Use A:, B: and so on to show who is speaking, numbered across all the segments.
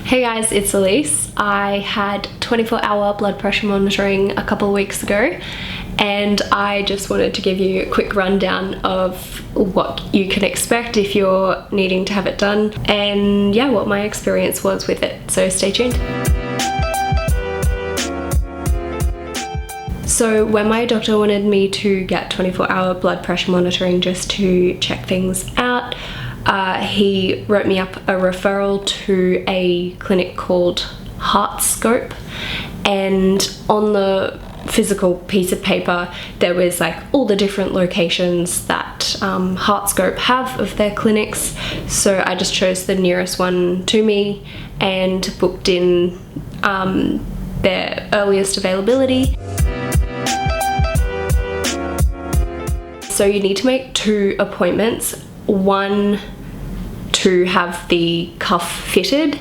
A: Hey guys, it's Elise. I had 24-hour blood pressure monitoring a couple of weeks ago, and I just wanted to give you a quick rundown of what you can expect if you're needing to have it done, and yeah, what my experience was with it. So stay tuned. So when my doctor wanted me to get 24-hour blood pressure monitoring just to check things out, he wrote me up a referral to a clinic called Heartscope, and on the physical piece of paper there was like all the different locations that Heartscope have of their clinics. So I just chose the nearest one to me and booked in their earliest availability. So you need to make 2 appointments, one to have the cuff fitted,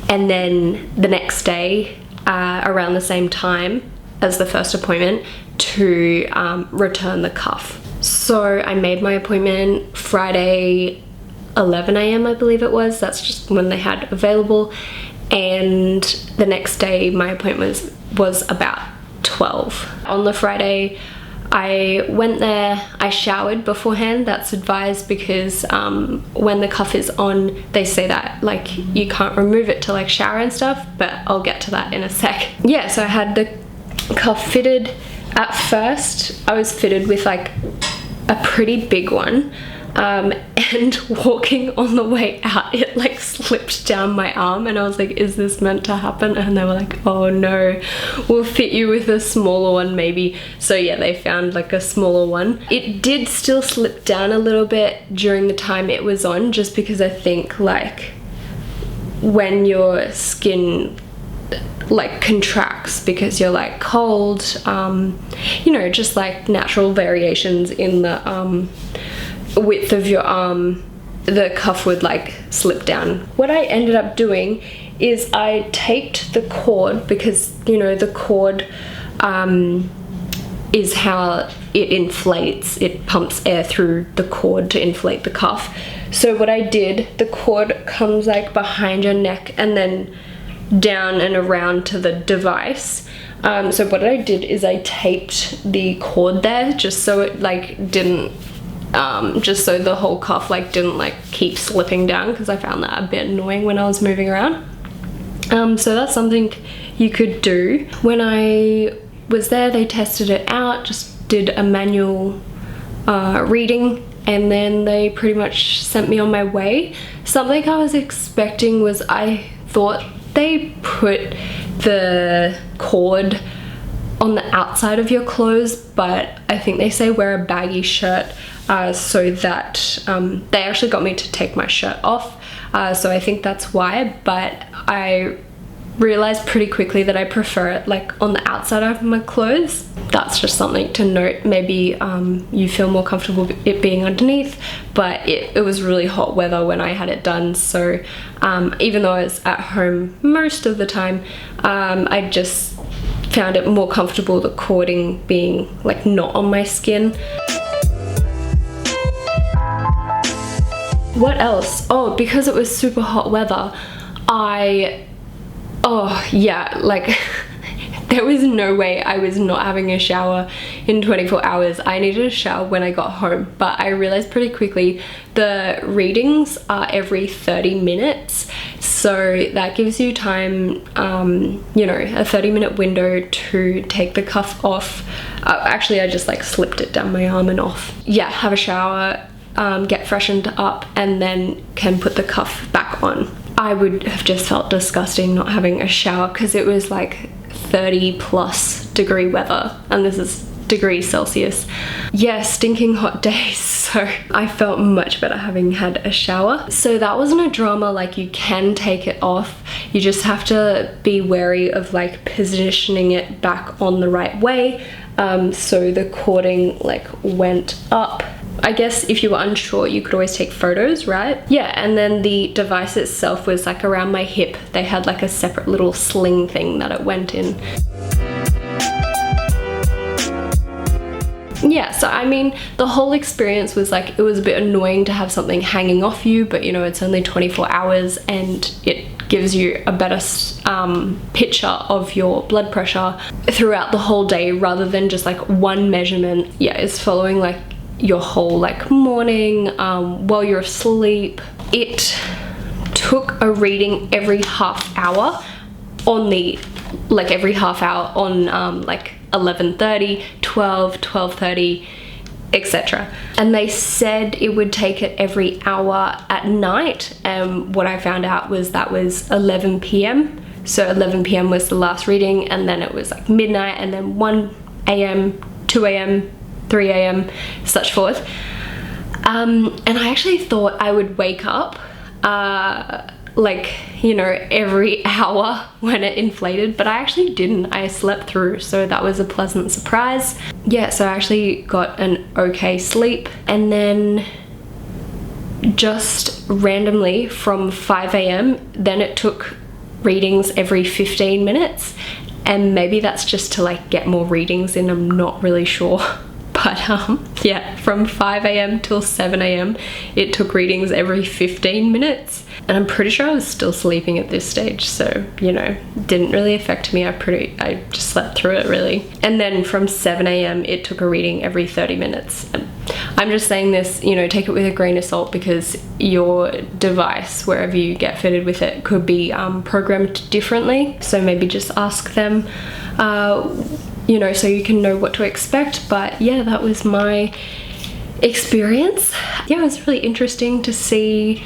A: and then the next day around the same time as the first appointment to return the cuff. So I made my appointment Friday 11 AM I believe it was. That's just when they had available, and the next day my appointment was about 12. On the Friday I went there, I showered beforehand. That's advised because when the cuff is on, they say that like you can't remove it to like shower and stuff, but I'll get to that in a sec. Yeah, so I had the cuff fitted. At first, I was fitted with like a pretty big one, and walking on the way out, it like slipped down my arm, and I was like, is this meant to happen? And they were like, oh no, we'll fit you with a smaller one maybe. So yeah, they found like a smaller one. It did still slip down a little bit during the time it was on, just because I think like when your skin like contracts because you're like cold, you know, just like natural variations in the width of your arm, the cuff would like slip down. What I ended up doing is I taped the cord, because you know the cord is how it inflates. It pumps air through the cord to inflate the cuff. So what I did, the cord comes like behind your neck and then down and around to the device. So what I did is I taped the cord there just so it like didn't just so the whole cuff like didn't like keep slipping down, because I found that a bit annoying when I was moving around. So that's something you could do. When I was there, they tested it out, just did a manual reading, and then they pretty much sent me on my way. Something I was expecting was, I thought they put the cord on the outside of your clothes, but I think they say wear a baggy shirt, so that they actually got me to take my shirt off, so I think that's why. But I realized pretty quickly that I prefer it like on the outside of my clothes. That's just something to note. Maybe you feel more comfortable it being underneath, but it was really hot weather when I had it done, so even though I was at home most of the time, I just found it more comfortable, the cording being like not on my skin. What else? Oh, because it was super hot weather, oh yeah, like there was no way I was not having a shower in 24 hours. I needed a shower when I got home, but I realized pretty quickly the readings are every 30 minutes. So that gives you time, you know, a 30-minute window to take the cuff off. Actually, I just like slipped it down my arm and off. Yeah, have a shower, get freshened up, and then can put the cuff back on. I would have just felt disgusting not having a shower, because it was like 30+ degree weather, and this is degrees Celsius. Yeah, stinking hot days, so I felt much better having had a shower. So that wasn't a drama. Like, you can take it off, you just have to be wary of like positioning it back on the right way, so the cording like went up. I guess if you were unsure, you could always take photos, right? Yeah, and then the device itself was like around my hip. They had like a separate little sling thing that it went in. Yeah, so I mean, the whole experience was like, it was a bit annoying to have something hanging off you, but you know, it's only 24 hours and it gives you a better picture of your blood pressure throughout the whole day rather than just like one measurement. Yeah, it's following like your whole like morning while you're asleep. It took a reading every half hour on the like every half hour on like 11:30, 12, 12:30, etc. And they said it would take it every hour at night, and what I found out was that was 11 p.m. So 11 p.m. was the last reading, and then it was like midnight, and then 1 a.m, 2 a.m, 3 a.m, such forth. And I actually thought I would wake up like, you know, every hour when it inflated, but I actually didn't. I slept through, so that was a pleasant surprise. Yeah, so I actually got an okay sleep, and then just randomly from 5 a.m, then it took readings every 15 minutes, and maybe that's just to like get more readings in, I'm not really sure. But yeah, from 5 a.m till 7 a.m, it took readings every 15 minutes. And I'm pretty sure I was still sleeping at this stage, so, you know, didn't really affect me. I just slept through it really. And then from 7 a.m, it took a reading every 30 minutes. And I'm just saying this, you know, take it with a grain of salt, because your device, wherever you get fitted with it, could be programmed differently. So maybe just ask them, you know, so you can know what to expect. But yeah, that was my experience. Yeah, it was really interesting to see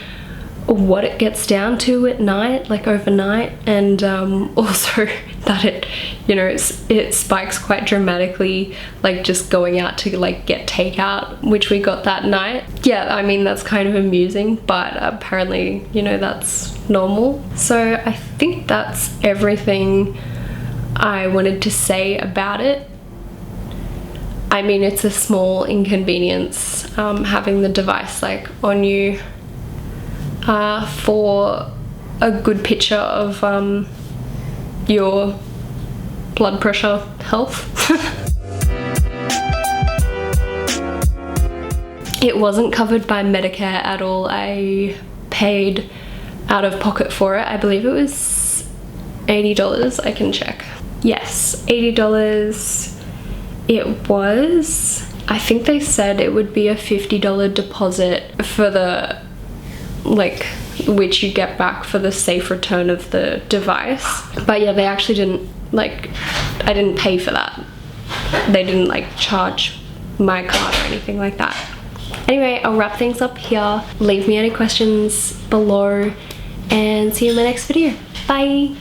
A: what it gets down to at night, like overnight, and also that it, you know, it spikes quite dramatically, like just going out to like get takeout, which we got that night. Yeah, I mean, that's kind of amusing, but apparently, you know, that's normal. So I think that's everything I wanted to say about it. I mean, it's a small inconvenience having the device like on you for a good picture of your blood pressure health. It wasn't covered by Medicare at all. I paid out of pocket for it. I believe it was $80. I can check. Yes, $80 it was. I think they said it would be a $50 deposit for the, like, which you get back for the safe return of the device. But yeah, they actually didn't, like, I didn't pay for that. They didn't like charge my card or anything like that. Anyway, I'll wrap things up here. Leave me any questions below, and see you in my next video. Bye.